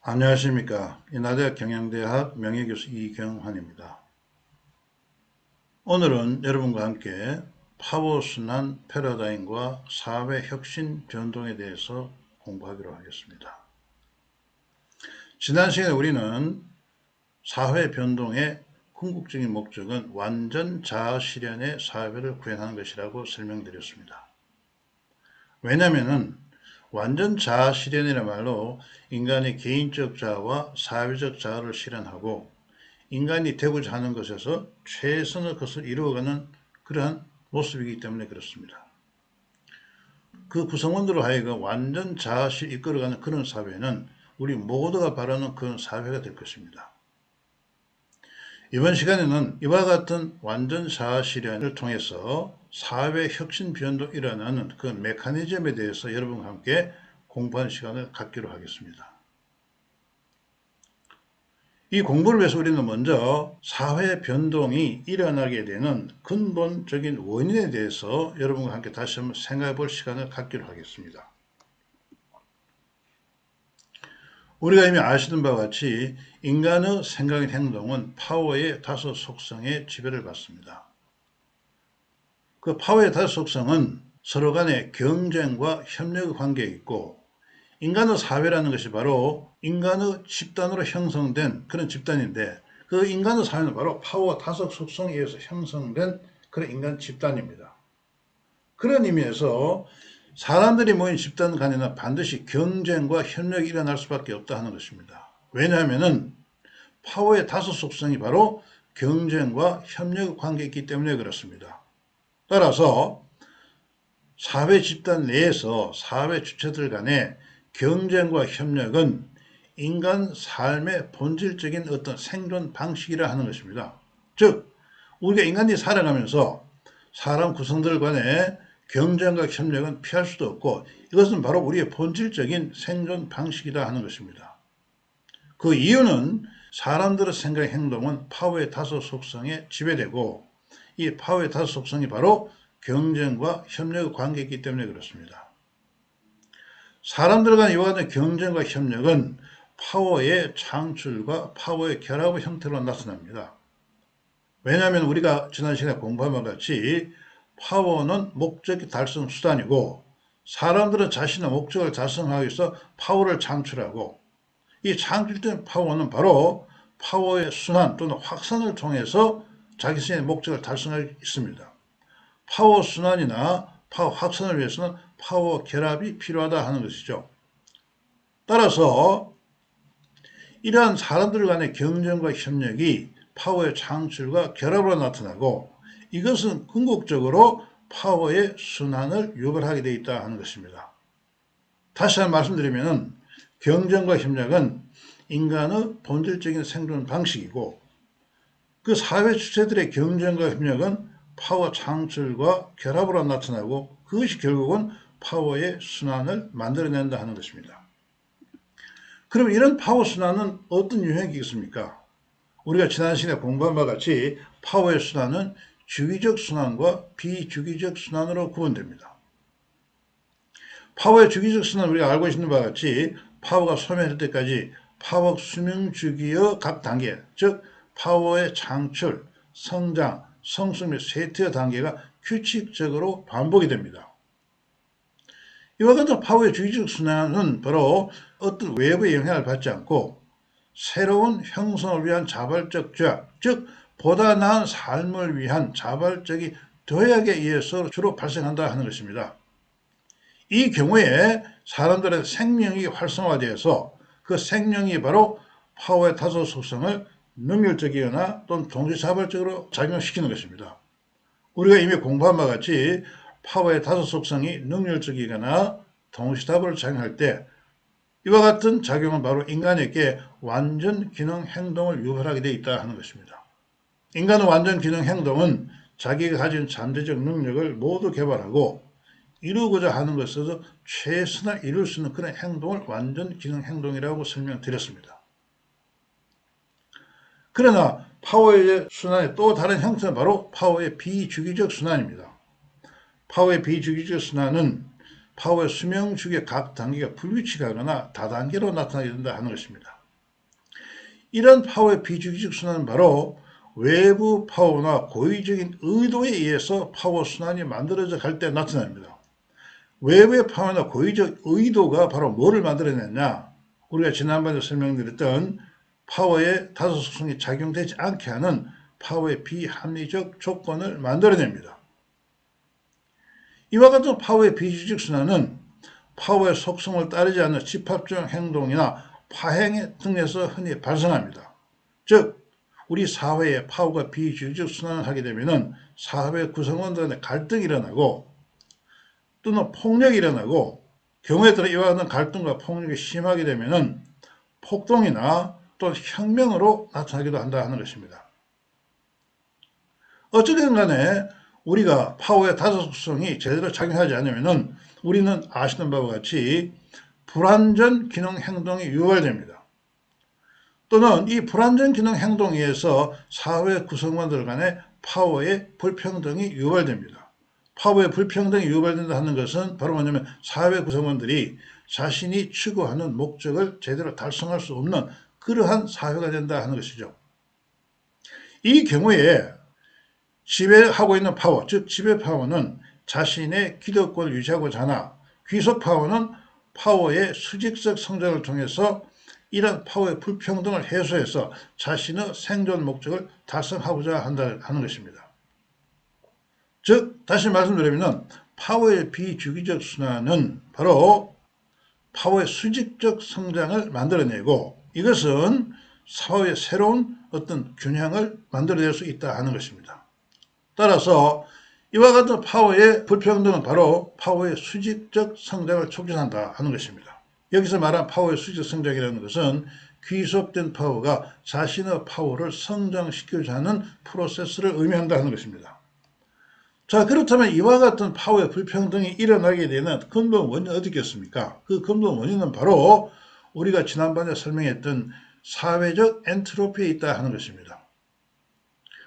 안녕하십니까. 인하대학 경영대학 명예교수 이경환입니다. 오늘은 여러분과 함께 파워순환 패러다임과 사회 혁신 변동에 대해서 공부하기로 하겠습니다. 지난 시간에 우리는 사회 변동의 궁극적인 목적은 완전 자아 실현의 사회를 구현하는 것이라고 설명드렸습니다. 왜냐하면 완전 자아 실현이란 말로 인간의 개인적 자아와 사회적 자아를 실현하고 인간이 되고자 하는 것에서 최선의 것을 이루어가는 그러한 모습이기 때문에 그렇습니다. 그 구성원들로 하여금 완전 자아실 이끌어가는 그런 사회는 우리 모두가 바라는 그런 사회가 될 것입니다. 이번 시간에는 이와 같은 완전 자아 실현을 통해서 사회 혁신 변동이 일어나는 그 메커니즘에 대해서 여러분과 함께 공부하는 시간을 갖기로 하겠습니다. 이 공부를 위해서 우리는 먼저 사회 변동이 일어나게 되는 근본적인 원인에 대해서 여러분과 함께 다시 한번 생각해 볼 시간을 갖기로 하겠습니다. 우리가 이미 아시는 바와 같이 인간의 생각과 행동은 파워의 다섯 속성의 지배를 받습니다. 그 파워의 다섯 속성은 서로 간의 경쟁과 협력의 관계에 있고 인간의 사회라는 것이 바로 인간의 집단으로 형성된 그런 집단인데 그 인간의 사회는 바로 파워 다섯 속성에 의해서 형성된 그런 인간 집단입니다. 그런 의미에서 사람들이 모인 집단 간에는 반드시 경쟁과 협력이 일어날 수밖에 없다 하는 것입니다. 왜냐하면 파워의 다섯 속성이 바로 경쟁과 협력의 관계에 있기 때문에 그렇습니다. 따라서 사회 집단 내에서 사회 주체들 간의 경쟁과 협력은 인간 삶의 본질적인 어떤 생존 방식이라 하는 것입니다. 즉, 우리가 인간이 살아가면서 사람 구성들 간의 경쟁과 협력은 피할 수도 없고 이것은 바로 우리의 본질적인 생존 방식이라 하는 것입니다. 그 이유는 사람들의 생각, 행동은 파워의 다섯 속성에 지배되고 이 파워의 다섯 속성이 바로 경쟁과 협력의 관계이기 때문에 그렇습니다. 사람들 간의 이와 같은 경쟁과 협력은 파워의 창출과 파워의 결합의 형태로 나타납니다. 왜냐하면 우리가 지난 시간에 공부한 바와 같이 파워는 목적 달성 수단이고 사람들은 자신의 목적을 달성하기 위해서 파워를 창출하고 이 창출된 파워는 바로 파워의 순환 또는 확산을 통해서 자기 자신의 목적을 달성하고 있습니다. 파워 순환이나 파워 확산을 위해서는 파워 결합이 필요하다 하는 것이죠. 따라서 이러한 사람들 간의 경쟁과 협력이 파워의 창출과 결합으로 나타나고 이것은 궁극적으로 파워의 순환을 유발하게 되어 있다 하는 것입니다. 다시 한번 말씀드리면 경쟁과 협력은 인간의 본질적인 생존 방식이고 그 사회 주체들의 경쟁과 협력은 파워 창출과 결합으로 나타나고 그것이 결국은 파워의 순환을 만들어낸다 하는 것입니다. 그럼 이런 파워 순환은 어떤 유형이겠습니까? 우리가 지난 시간에 공부한 바와 같이 파워의 순환은 주기적 순환과 비주기적 순환으로 구분됩니다. 파워의 주기적 순환은 우리가 알고 있는 바와 같이 파워가 소멸할 때까지 파워 수명 주기의 각 단계, 즉 파워의 창출, 성장, 성숙 및 쇠퇴의 단계가 규칙적으로 반복이 됩니다. 이와 같은 파워의 주기적 순환은 바로 어떤 외부의 영향을 받지 않고 새로운 형성을 위한 자발적 죄악, 즉 보다 나은 삶을 위한 자발적인 도약에 의해서 주로 발생한다 하는 것입니다. 이 경우에 사람들의 생명이 활성화되어서 그 생명이 바로 파워의 다섯 속성을 능률적이거나 또는 동시자발적으로 작용시키는 것입니다. 우리가 이미 공부한 바와 같이 파워의 다섯 속성이 능률적이거나 동시다발을 작용할 때 이와 같은 작용은 바로 인간에게 완전 기능 행동을 유발하게 되어 있다 하는 것입니다. 인간의 완전 기능 행동은 자기가 가진 잠재적 능력을 모두 개발하고 이루고자 하는 것에서 최선을 이룰 수 있는 그런 행동을 완전 기능 행동이라고 설명드렸습니다. 그러나 파워의 순환의 또 다른 형태는 바로 파워의 비주기적 순환입니다. 파워의 비주기적 순환은 파워의 수명 주기의 각 단계가 불규칙하거나 다단계로 나타나게 된다 하는 것입니다. 이런 파워의 비주기적 순환은 바로 외부 파워나 고의적인 의도에 의해서 파워 순환이 만들어져 갈 때 나타납니다. 외부의 파워나 고의적 의도가 바로 뭐를 만들어냈냐? 우리가 지난번에 설명드렸던 파워의 다소 속성이 작용되지 않게 하는 파워의 비합리적 조건을 만들어냅니다. 이와 같은 파워의 비주기적 순환은 파워의 속성을 따르지 않는 집합적 행동이나 파행 등에서 흔히 발생합니다. 즉, 우리 사회에 파워가 비주기적 순환을 하게 되면 사회 구성원들 간의 갈등이 일어나고 또는 폭력이 일어나고 경우에 따라 이와 같은 갈등과 폭력이 심하게 되면 폭동이나 또 혁명으로 나타나기도 한다 하는 것입니다. 어찌든 간에 우리가 파워의 다소속성이 제대로 작용하지 않으면 우리는 아시는 바와 같이 불완전 기능 행동이 유발됩니다. 또는 이 불완전 기능 행동에 의해서 사회 구성원들 간의 파워의 불평등이 유발됩니다. 파워의 불평등이 유발된다 하는 것은 바로 뭐냐면 사회 구성원들이 자신이 추구하는 목적을 제대로 달성할 수 없는 그러한 사회가 된다 하는 것이죠. 이 경우에 지배하고 있는 파워, 즉 지배 파워는 자신의 기득권을 유지하고자 하나 귀속 파워는 파워의 수직적 성장을 통해서 이런 파워의 불평등을 해소해서 자신의 생존 목적을 달성하고자 한다 하는 것입니다. 즉 다시 말씀드리면 파워의 비주기적 순환은 바로 파워의 수직적 성장을 만들어내고 이것은 사회의 새로운 어떤 균형을 만들어낼 수 있다 하는 것입니다. 따라서 이와 같은 파워의 불평등은 바로 파워의 수직적 성장을 촉진한다 하는 것입니다. 여기서 말한 파워의 수직적 성장이라는 것은 귀속된 파워가 자신의 파워를 성장시키고자 하는 프로세스를 의미한다 하는 것입니다. 자, 그렇다면 이와 같은 파워의 불평등이 일어나게 되는 근본 원인은 어디겠습니까? 그 근본 원인은 바로 우리가 지난번에 설명했던 사회적 엔트로피에 있다 하는 것입니다.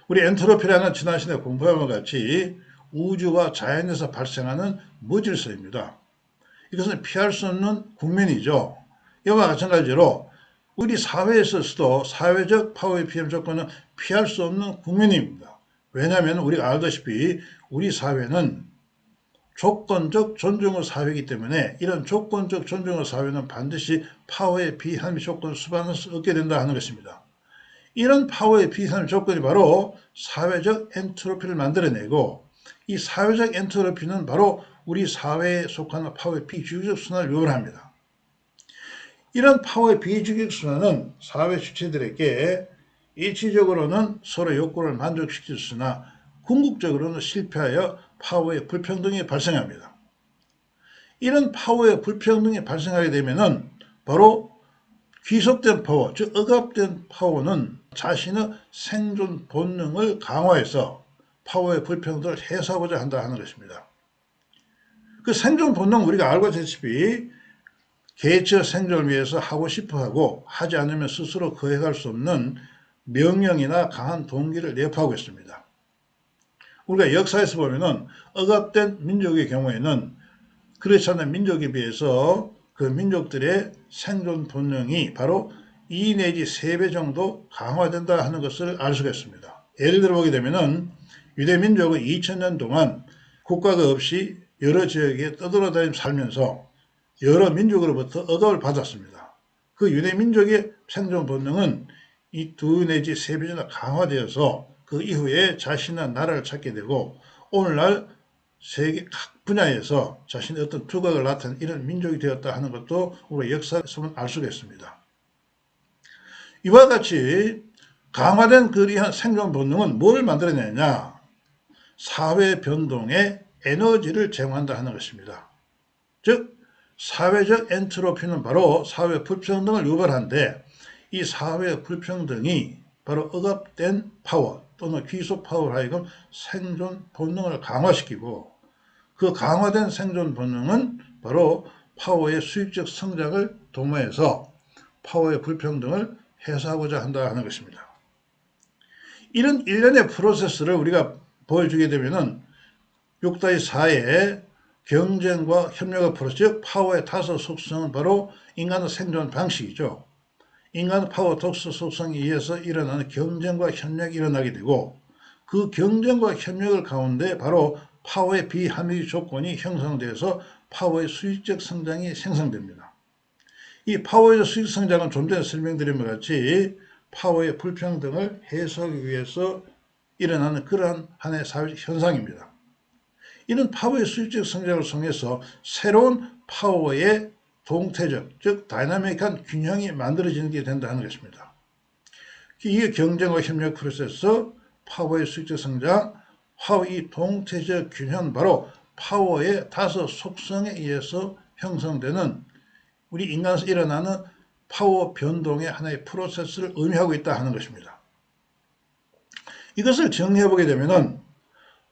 우리 엔트로피라는 지난 시간에 공부한 것 같이 우주와 자연에서 발생하는 무질서입니다. 이것은 피할 수 없는 국면이죠. 이와 마찬가지로 우리 사회에 있어서도 사회적 파워의 피해 조건은 피할 수 없는 국면입니다. 왜냐하면 우리가 알다시피 우리 사회는 조건적 존중의 사회이기 때문에 이런 조건적 존중의 사회는 반드시 파워의 비합리 조건을 수반할 수 없게 된다 하는 것입니다. 이런 파워의 비합리 조건이 바로 사회적 엔트로피를 만들어내고 이 사회적 엔트로피는 바로 우리 사회에 속하는 파워의 비주기적 순환을 요구합니다. 이런 파워의 비주기적 순환은 사회 주체들에게 일시적으로는 서로 욕구를 만족시켰으나 궁극적으로는 실패하여 파워의 불평등이 발생합니다. 이런 파워의 불평등이 발생하게 되면 바로 귀속된 파워, 즉 억압된 파워는 자신의 생존 본능을 강화해서 파워의 불평등을 해소하고자 한다 하는 것입니다. 그 생존 본능 우리가 알고 있다시피 개체의 생존을 위해서 하고 싶어하고 하지 않으면 스스로 거역할 수 없는 명령이나 강한 동기를 내포하고 있습니다. 우리가 역사에서 보면은 억압된 민족의 경우에는 그렇지 않은 민족에 비해서 그 민족들의 생존 본능이 바로 2 내지 3배 정도 강화된다 하는 것을 알 수가 있습니다. 예를 들어 보게 되면은 유대 민족은 2000년 동안 국가가 없이 여러 지역에 떠돌아다니며 살면서 여러 민족으로부터 억압을 받았습니다. 그 유대 민족의 생존 본능은 이 2 내지 3배 정도 강화되어서 그 이후에 자신의 나라를 찾게 되고 오늘날 세계 각 분야에서 자신의 어떤 두각을 나타낸 이런 민족이 되었다 하는 것도 우리가 역사에서 알 수가 있습니다. 이와 같이 강화된 그러한 생존 본능은 뭘 만들어내냐? 사회 변동에 에너지를 제공한다 하는 것입니다. 즉 사회적 엔트로피는 바로 사회 불평등을 유발하는데 이 사회 불평등이 바로 억압된 파워 또는 귀속 파워로 하여금 생존 본능을 강화시키고 그 강화된 생존 본능은 바로 파워의 수익적 성장을 도모해서 파워의 불평등을 해소하고자 한다 하는 것입니다. 이런 일련의 프로세스를 우리가 보여주게 되면은 6-4의 경쟁과 협력의 프로세스, 즉 파워의 다섯 속성은 바로 인간의 생존 방식이죠. 인간의 파워 독서 속성에 의해서 일어나는 경쟁과 협력이 일어나게 되고 그 경쟁과 협력을 가운데 바로 파워의 비합리적 조건이 형성돼서 파워의 수익적 성장이 생성됩니다. 이 파워의 수익 성장은 좀 전에 설명드린 것 같이 파워의 불평등을 해소하기 위해서 일어나는 그러한 하나의 사회적 현상입니다. 이런 파워의 수익적 성장을 통해서 새로운 파워의 동태적, 즉 다이나믹한 균형이 만들어지는 게 된다는 것입니다. 이게 경쟁과 협력 프로세스, 파워의 수익적 성장, 파워의 동태적 균형, 바로 파워의 다섯 속성에 의해서 형성되는 우리 인간에서 일어나는 파워 변동의 하나의 프로세스를 의미하고 있다 하는 것입니다. 이것을 정리해보게 되면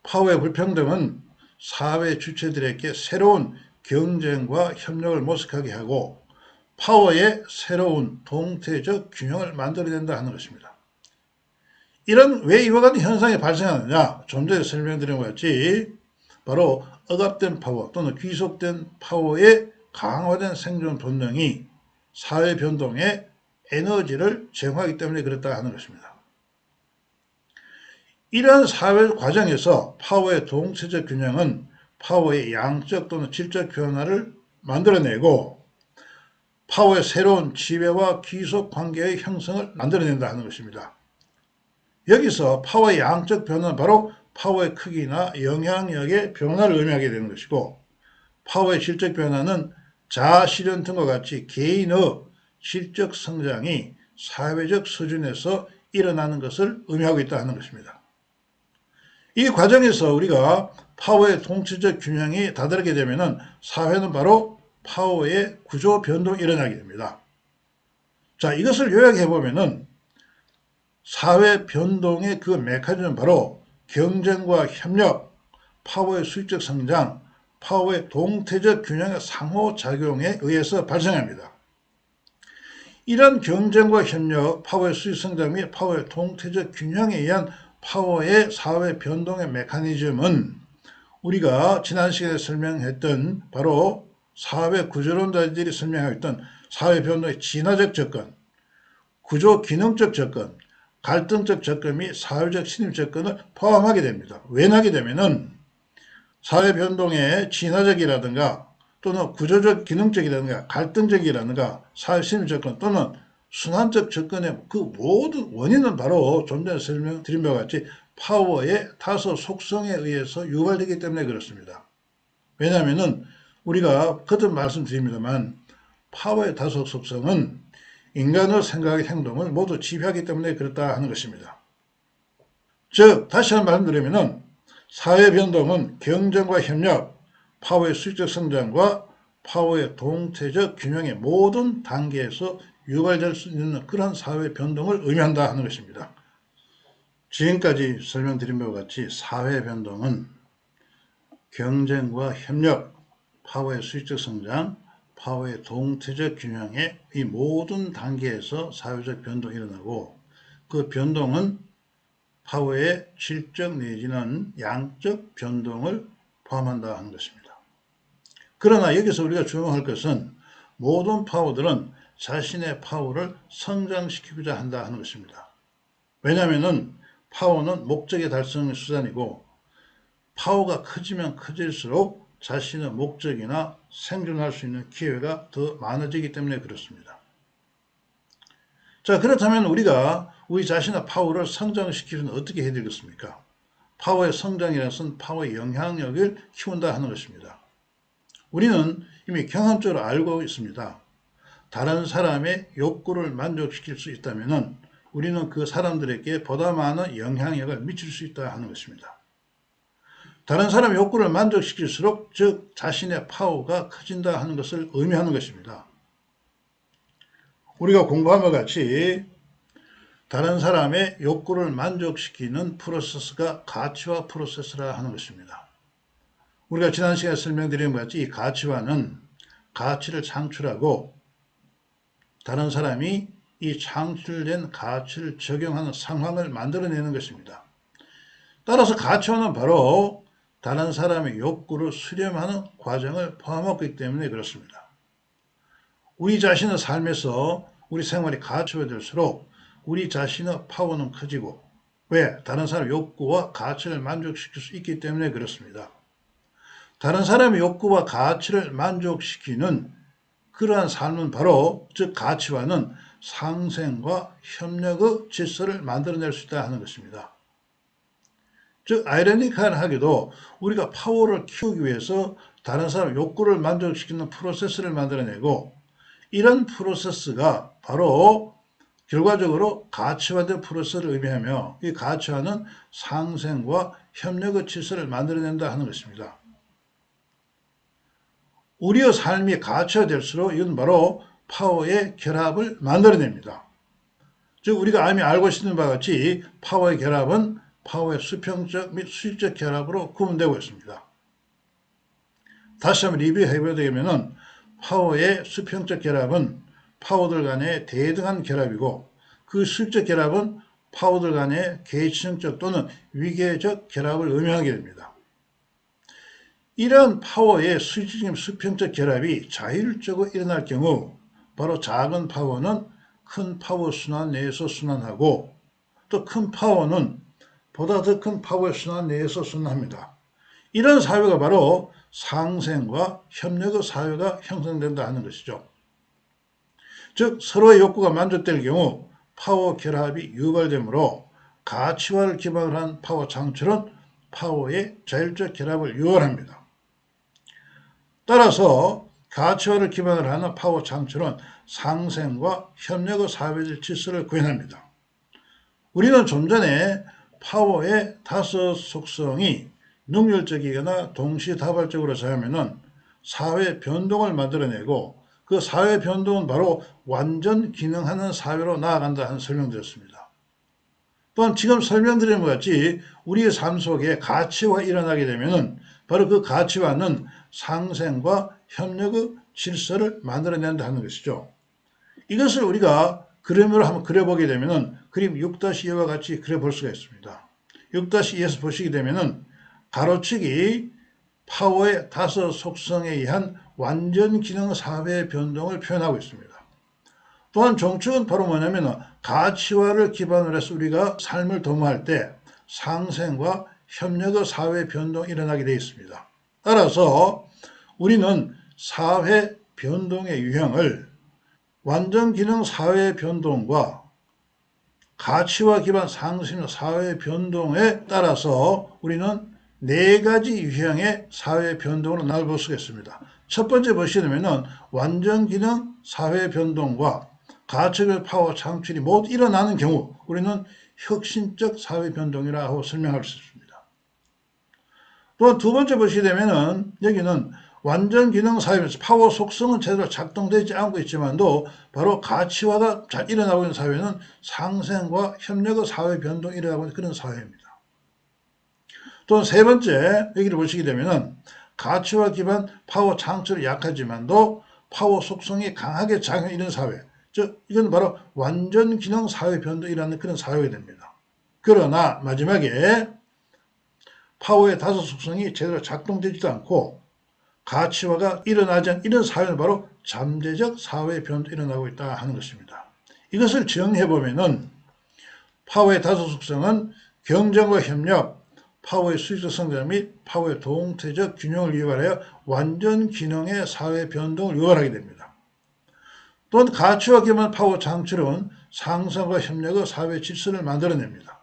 파워의 불평등은 사회 주체들에게 새로운 경쟁과 협력을 모색하게 하고 파워의 새로운 동태적 균형을 만들어낸다 하는 것입니다. 왜 이와 같은 현상이 발생하느냐? 좀 전에 설명드린 것 같이 바로 억압된 파워 또는 귀속된 파워의 강화된 생존 본능이 사회 변동에 에너지를 제공하기 때문에 그렇다 하는 것입니다. 이러한 사회 과정에서 파워의 동체적 균형은 파워의 양적 또는 질적 변화를 만들어내고 파워의 새로운 지배와 귀속 관계의 형성을 만들어낸다 하는 것입니다. 여기서 파워의 양적 변화는 바로 파워의 크기나 영향력의 변화를 의미하게 되는 것이고 파워의 질적 변화는 자아실현 등과 같이 개인의 질적 성장이 사회적 수준에서 일어나는 것을 의미하고 있다 하는 것입니다. 이 과정에서 우리가 파워의 동체적 균형이 다다르게 되면 사회는 바로 파워의 구조 변동이 일어나게 됩니다. 자, 이것을 요약해보면 사회 변동의 그 메커니즘은 바로 경쟁과 협력, 파워의 수익적 성장, 파워의 동태적 균형의 상호작용에 의해서 발생합니다. 이런 경쟁과 협력, 파워의 수익 성장 및 파워의 동태적 균형에 의한 파워의 사회 변동의 메커니즘은 우리가 지난 시간에 설명했던 바로 사회 구조론자들이 설명했던 사회 변동의 진화적 접근, 구조 기능적 접근, 갈등적 접근 및 사회적 신입 접근을 포함하게 됩니다. 왜 나게 되면은 사회 변동의 진화적이라든가 또는 구조적 기능적이라든가 갈등적이라든가 사회 신입 접근 또는 순환적 접근의 그 모든 원인은 바로 좀 전에 설명드린 바와 같이 파워의 다섯 속성에 의해서 유발되기 때문에 그렇습니다. 왜냐하면 우리가 거듭 말씀드립니다만 파워의 다섯 속성은 인간의 생각의 행동을 모두 지배하기 때문에 그렇다 하는 것입니다. 즉 다시 한번 말씀드리면 사회 변동은 경쟁과 협력, 파워의 수익적 성장과 파워의 동체적 균형의 모든 단계에서 유발될 수 있는 그런 사회 변동을 의미한다 하는 것입니다. 지금까지 설명드린 바와 같이 사회 변동은 경쟁과 협력, 파워의 수익적 성장, 파워의 동체적 균형의 이 모든 단계에서 사회적 변동이 일어나고 그 변동은 파워의 질적 내지는 양적 변동을 포함한다 하는 것입니다. 그러나 여기서 우리가 주목할 것은 모든 파워들은 자신의 파워를 성장시키고자 한다 하는 것입니다. 왜냐하면 파워는 목적의 달성의 수단이고 파워가 커지면 커질수록 자신의 목적이나 생존할 수 있는 기회가 더 많아지기 때문에 그렇습니다. 자, 그렇다면 우리가 우리 자신의 파워를 성장시키려면 어떻게 해야 되겠습니까? 파워의 성장이라는 것은 파워의 영향력을 키운다 하는 것입니다. 우리는 이미 경험적으로 알고 있습니다. 다른 사람의 욕구를 만족시킬 수 있다면 우리는 그 사람들에게 보다 많은 영향력을 미칠 수 있다 하는 것입니다. 다른 사람의 욕구를 만족시킬수록 즉 자신의 파워가 커진다 하는 것을 의미하는 것입니다. 우리가 공부한 것 같이 다른 사람의 욕구를 만족시키는 프로세스가 가치화 프로세스라 하는 것입니다. 우리가 지난 시간에 설명드린 것 같이 이 가치화는 가치를 창출하고 다른 사람이 이 창출된 가치를 적용하는 상황을 만들어내는 것입니다. 따라서 가치화는 바로 다른 사람의 욕구를 수렴하는 과정을 포함하고 있기 때문에 그렇습니다. 우리 자신의 삶에서 우리 생활이 가치화될수록 우리 자신의 파워는 커지고, 왜? 다른 사람의 욕구와 가치를 만족시킬 수 있기 때문에 그렇습니다. 다른 사람의 욕구와 가치를 만족시키는 그러한 삶은 바로, 즉 가치화는 상생과 협력의 질서를 만들어낼 수 있다 하는 것입니다. 즉 아이러니컬하게도 우리가 파워를 키우기 위해서 다른 사람의 욕구를 만족시키는 프로세스를 만들어내고, 이런 프로세스가 바로 결과적으로 가치화된 프로세스를 의미하며, 이 가치화는 상생과 협력의 질서를 만들어낸다 하는 것입니다. 우리의 삶이 가치화될수록 이건 바로 파워의 결합을 만들어냅니다. 즉 우리가 이미 알고 있는 바와 같이 파워의 결합은 파워의 수평적 및 수직적 결합으로 구분되고 있습니다. 다시 한번 리뷰해보게 되면 파워의 수평적 결합은 파워들 간의 대등한 결합이고, 그 수직적 결합은 파워들 간의 계층적 또는 위계적 결합을 의미하게 됩니다. 이러한 파워의 수직적 수평적 결합이 자율적으로 일어날 경우 바로 작은 파워는 큰 파워 순환 내에서 순환하고, 또 큰 파워는 보다 더 큰 파워의 순환 내에서 순환합니다. 이런 사회가 바로 상생과 협력의 사회가 형성된다 하는 것이죠. 즉 서로의 욕구가 만족될 경우 파워 결합이 유발되므로 가치화를 기반으로 한 파워 창출은 파워의 자율적 결합을 유발합니다. 따라서 가치화를 기반으로 하는 파워 창출은 상생과 협력의 사회적 질서를 구현합니다. 우리는 좀 전에 파워의 다섯 속성이 능률적이거나 동시다발적으로 작용하면 사회 변동을 만들어내고, 그 사회 변동은 바로 완전 기능하는 사회로 나아간다 하는 설명드렸습니다. 또한 지금 설명드린 것 같이 우리의 삶 속에 가치화가 일어나게 되면 바로 그 가치화는 상생과 협력의 질서를 만들어낸다 하는 것이죠. 이것을 우리가 그림으로 한번 그려보게 되면 그림 6-2와 같이 그려볼 수가 있습니다. 6-2에서 보시게 되면 가로축이 파워의 다섯 속성에 의한 완전 기능 사회의 변동을 표현하고 있습니다. 또한 정축은 바로 뭐냐면 가치화를 기반으로 해서 우리가 삶을 도모할 때 상생과 협력의 사회 변동이 일어나게 되어 있습니다. 따라서 우리는 사회 변동의 유형을 완전 기능 사회 변동과 가치화 기반 상승 사회 변동에 따라서 우리는 네 가지 유형의 사회 변동으로 나눠볼 수가 있습니다. 첫 번째 보시면 완전 기능 사회 변동과 가치별 파워 창출이 모두 일어나는 경우 우리는 혁신적 사회 변동이라고 설명할 수 있습니다. 또한 두 번째 보시게 되면 여기는 완전 기능 사회에서 파워 속성은 제대로 작동되지 않고 있지만도 바로 가치화가 잘 일어나고 있는 사회는 상생과 협력의 사회 변동이 일어나고 있는 그런 사회입니다. 또 세 번째 여기를 보시게 되면 가치화 기반 파워 창출이 약하지만도 파워 속성이 강하게 작용하는 이런 사회, 즉 이건 바로 완전 기능 사회 변동이라는 그런 사회가 됩니다. 그러나 마지막에 파워의 다섯 속성이 제대로 작동되지도 않고 가치화가 일어나지 않는 이런 사회는 바로 잠재적 사회 변동이 일어나고 있다 하는 것입니다. 이것을 정리해보면 파워의 다섯 속성은 경쟁과 협력, 파워의 수직적 성장 및 파워의 동태적 균형을 유발하여 완전 기능의 사회 변동을 유발하게 됩니다. 또한 가치화 기반 파워 창출은 상생과 협력의 사회 질서를 만들어냅니다.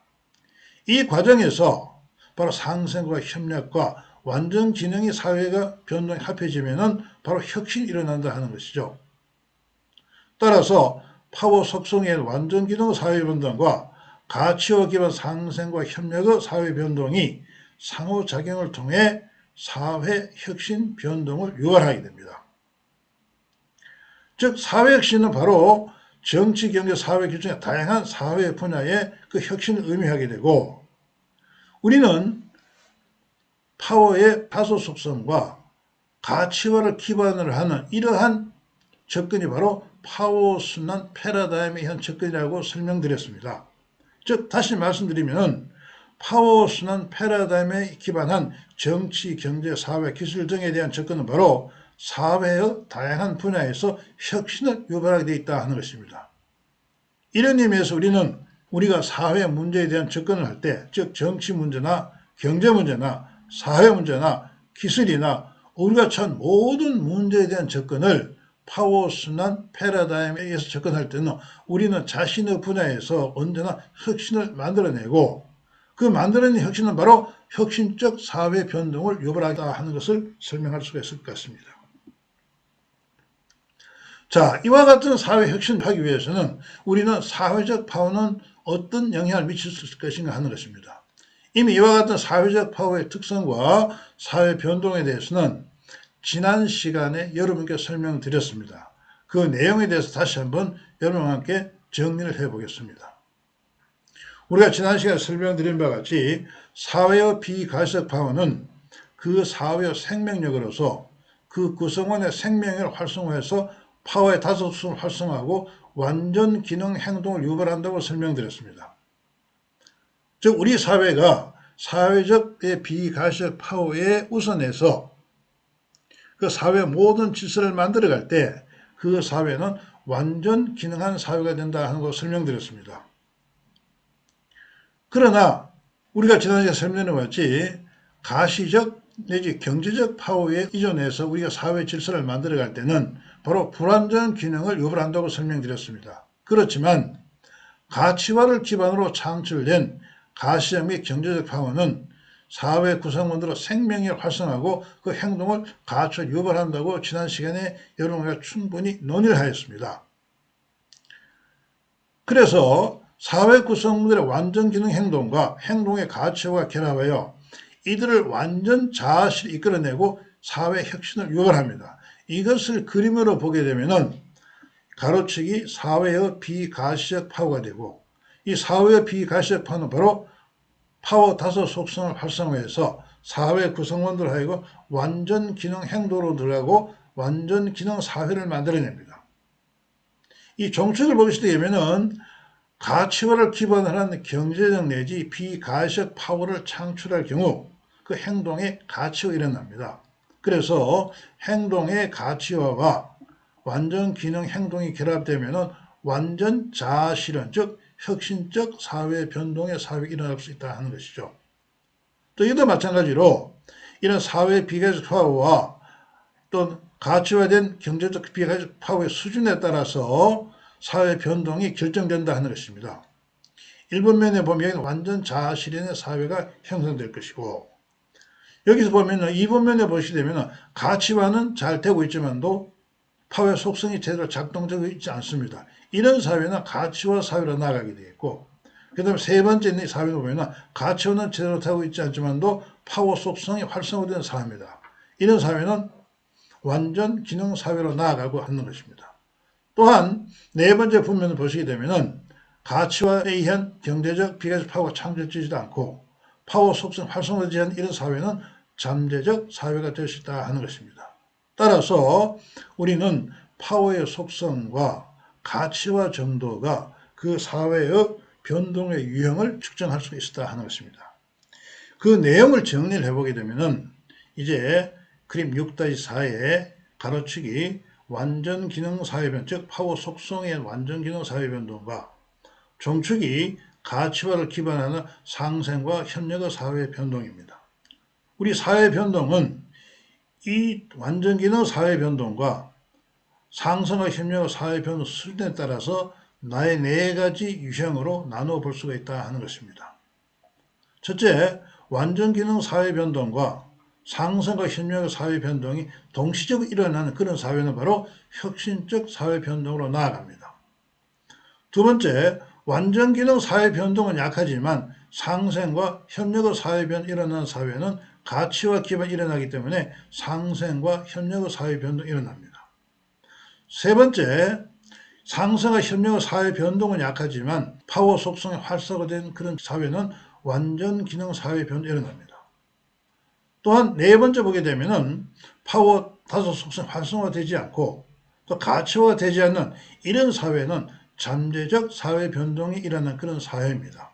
이 과정에서 바로 상생과 협력과 완전 기능이 사회가 변동이 합해지면 바로 혁신이 일어난다 하는 것이죠. 따라서 파워 속성의 완전 기능 사회 변동과 가치화 기반 상생과 협력의 사회 변동이 상호작용을 통해 사회 혁신 변동을 유발하게 됩니다. 즉 사회 혁신은 바로 정치, 경제, 사회 규정의 다양한 사회 분야의 그 혁신을 의미하게 되고, 우리는 파워의 다소 속성과 가치화를 기반으로 하는 이러한 접근이 바로 파워 순환 패러다임의 현 접근이라고 설명드렸습니다. 즉 다시 말씀드리면 파워스는 패러다임에 기반한 정치, 경제, 사회, 기술 등에 대한 접근은 바로 사회의 다양한 분야에서 혁신을 유발하게 되어 있다 하는 것입니다. 이런 의미에서 우리가 사회 문제에 대한 접근을 할 때, 즉 정치 문제나 경제 문제나 사회 문제나 기술이나 우리가 처한 모든 문제에 대한 접근을 파워스난 패러다임에 의해서 접근할 때는 우리는 자신의 분야에서 언제나 혁신을 만들어내고 그 만들어낸 혁신은 바로 혁신적 사회 변동을 유발하다 하는 것을 설명할 수가 있을 것 같습니다. 자, 이와 같은 사회 혁신을 하기 위해서는 우리는 사회적 파워는 어떤 영향을 미칠 수 있을 것인가 하는 것입니다. 이미 이와 같은 사회적 파워의 특성과 사회 변동에 대해서는 지난 시간에 여러분께 설명드렸습니다. 그 내용에 대해서 다시 한번 여러분과 함께 정리를 해보겠습니다. 우리가 지난 시간에 설명드린 바와 같이 사회의 비가시적 파워는 그 사회의 생명력으로서 그 구성원의 생명을 활성화해서 파워의 다소성을 활성화하고 완전 기능 행동을 유발한다고 설명드렸습니다. 즉 우리 사회가 사회적 비가시적 파워에 우선해서 그 사회 모든 질서를 만들어갈 때 그 사회는 완전 기능한 사회가 된다 하는 것을 설명드렸습니다. 그러나 우리가 지난주에 설명해봤지 가시적 내지 경제적 파워에 이전해서 우리가 사회 질서를 만들어갈 때는 바로 불완전 기능을 유발한다고 설명드렸습니다. 그렇지만 가치화를 기반으로 창출된 가시적 및 경제적 파워는 사회 구성원들의 생명력을 활성화하고 그 행동을 가치화 유발한다고 지난 시간에 여러분과 충분히 논의를 하였습니다. 그래서 사회 구성원들의 완전 기능 행동과 행동의 가치화가 결합하여 이들을 완전 자아실을 이끌어내고 사회 혁신을 유발합니다. 이것을 그림으로 보게 되면은 가로치기 사회의 비가시적 파워가 되고 이 사회의 비가시적 파워는 바로 파워 다소 속성을 활성화해서 사회 구성원들 하여금 완전 기능 행동으로 들어가고 완전 기능 사회를 만들어냅니다. 이 종축을 보시게 되면은 가치화를 기반으로 한 경제적 내지 비가시적 파워를 창출할 경우 그 행동의 가치가 일어납니다. 그래서 행동의 가치화와 완전 기능 행동이 결합되면 완전 자아실현, 즉 혁신적 사회 변동의 사회가 일어날 수 있다 하는 것이죠. 또 이것도 마찬가지로 이런 사회 비가시적 파워와 또 가치화된 경제적 비가시적 파워의 수준에 따라서 사회 변동이 결정된다 하는 것입니다. 1번면에 보면 완전 자아실현의 사회가 형성될 것이고 여기서 보면 2번면에 보시게 되면 가치화는 잘 되고 있지만도 파워의 속성이 제대로 작동되고 있지 않습니다. 이런 사회는 가치화 사회로 나가게 되어 있고 그 다음에 세 번째 사회를 보면 가치화는 제대로 되고 있지 않지만도 파워 속성이 활성화된 사회입니다. 이런 사회는 완전 기능 사회로 나아가고 하는 것입니다. 또한 네 번째 분면을 보시게 되면 가치화에 의한 경제적 비가시적 파워가 창출되지도 않고 파워 속성 활성화되지 않은 이런 사회는 잠재적 사회가 될 수 있다 하는 것입니다. 따라서 우리는 파워의 속성과 가치화 정도가 그 사회의 변동의 유형을 측정할 수 있다 하는 것입니다. 그 내용을 정리를 해보게 되면 이제 그림 6-4에 가로치기 완전 기능 사회 변동, 즉 파워 속성의 완전 기능 사회 변동과 종축이 가치화를 기반하는 상생과 협력의 사회 변동입니다. 우리 사회 변동은 이 완전 기능 사회 변동과 상승과 협력의 사회 변동 수준에 따라서 나의 네 가지 유형으로 나누어 볼 수가 있다 하는 것입니다. 첫째, 완전 기능 사회 변동과 상승과 협력의 사회 변동이 동시적으로 일어나는 그런 사회는 바로 혁신적 사회 변동으로 나아갑니다. 두 번째, 완전 기능 사회 변동은 약하지만 상생과 협력의 사회 변동이 일어나는 사회는 가치와 기반이 일어나기 때문에 상생과 협력의 사회 변동이 일어납니다. 세 번째, 상승과 협력의 사회 변동은 약하지만 파워 속성이 활성화된 그런 사회는 완전 기능 사회 변동이 일어납니다. 또한 네 번째 보게 되면은 파워 다소 속성이 활성화되지 않고 또 가치화가 되지 않는 이런 사회는 잠재적 사회 변동이 일어나는 그런 사회입니다.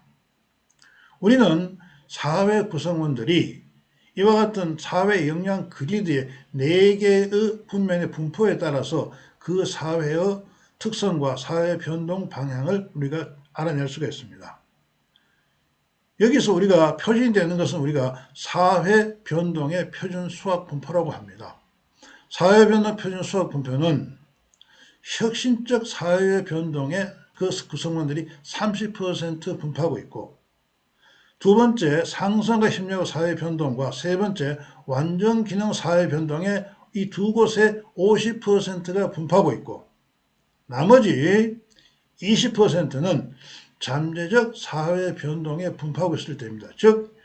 우리는 사회 구성원들이 이와 같은 사회 역량 그리드의 4개의 분면의 분포에 따라서 그 사회의 특성과 사회 변동 방향을 우리가 알아낼 수가 있습니다. 여기서 우리가 표준되는 것은 우리가 사회 변동의 표준 수학 분포라고 합니다. 사회 변동 표준 수학 분포는 혁신적 사회 변동의 그 구성원들이 30% 분포하고 있고, 두 번째 상승과 협력의 사회 변동과 세 번째 완전 기능 사회 변동의 이 두 곳에 50%가 분포하고 있고, 나머지 20%는 잠재적 사회 변동에 분포하고 있을 때입니다. 즉,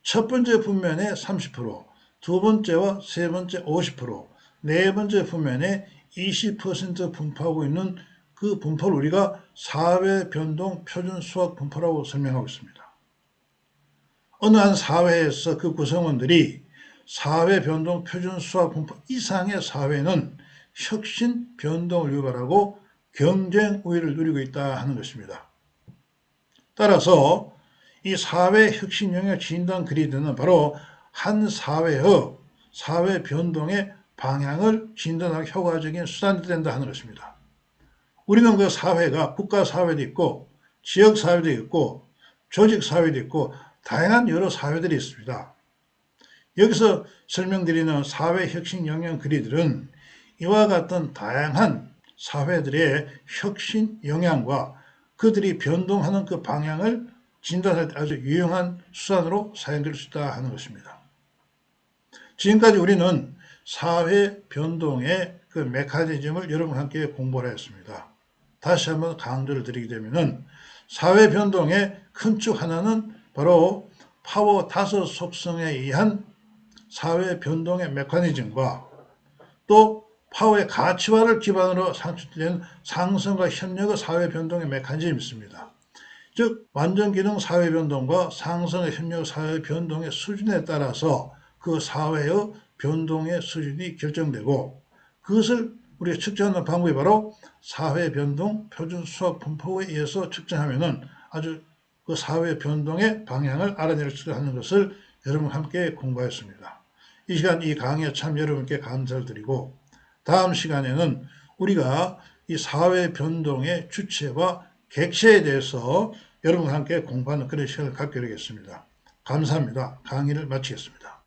첫 번째 분면에 30%, 두 번째와 세 번째 50%, 네 번째 분면에 20% 분포하고 있는 그 분포를 우리가 사회 변동 표준 수학 분포라고 설명하고 있습니다. 어느 한 사회에서 그 구성원들이 사회 변동 표준 수학 분포 이상의 사회는 혁신 변동을 유발하고 경쟁 우위를 누리고 있다 하는 것입니다. 따라서 이 사회 혁신 영역 진단 그리드는 바로 한 사회의 사회 변동의 방향을 진단하기 효과적인 수단이 된다 하는 것입니다. 우리는 그 사회가 국가 사회도 있고 지역 사회도 있고 조직 사회도 있고 다양한 여러 사회들이 있습니다. 여기서 설명드리는 사회 혁신 영향 그리드는 이와 같은 다양한 사회들의 혁신 영향과 그들이 변동하는 그 방향을 진단할 때 아주 유용한 수단으로 사용될 수 있다 하는 것입니다. 지금까지 우리는 사회 변동의 그 메커니즘을 여러분과 함께 공부를 했습니다. 다시 한번 강조를 드리게 되면은 사회 변동의 큰 축 하나는 바로 파워 5 속성에 의한 사회 변동의 메커니즘과 또 파워의 가치화를 기반으로 상출된 상승과 협력의 사회 변동의 메커니즘이 있습니다. 즉 완전 기능 사회 변동과 상승의 협력 사회 변동의 수준에 따라서 그 사회의 변동의 수준이 결정되고, 그것을 우리가 측정하는 방법이 바로 사회 변동 표준 수학 분포에 의해서 측정하면은 아주 그 사회 변동의 방향을 알아낼 수 있는 것을 여러분과 함께 공부했습니다. 이 시간 이 강의에 참 여러분께 감사를 드리고, 다음 시간에는 우리가 이 사회 변동의 주체와 객체에 대해서 여러분과 함께 공부하는 그런 시간을 갖게 되겠습니다. 감사합니다. 강의를 마치겠습니다.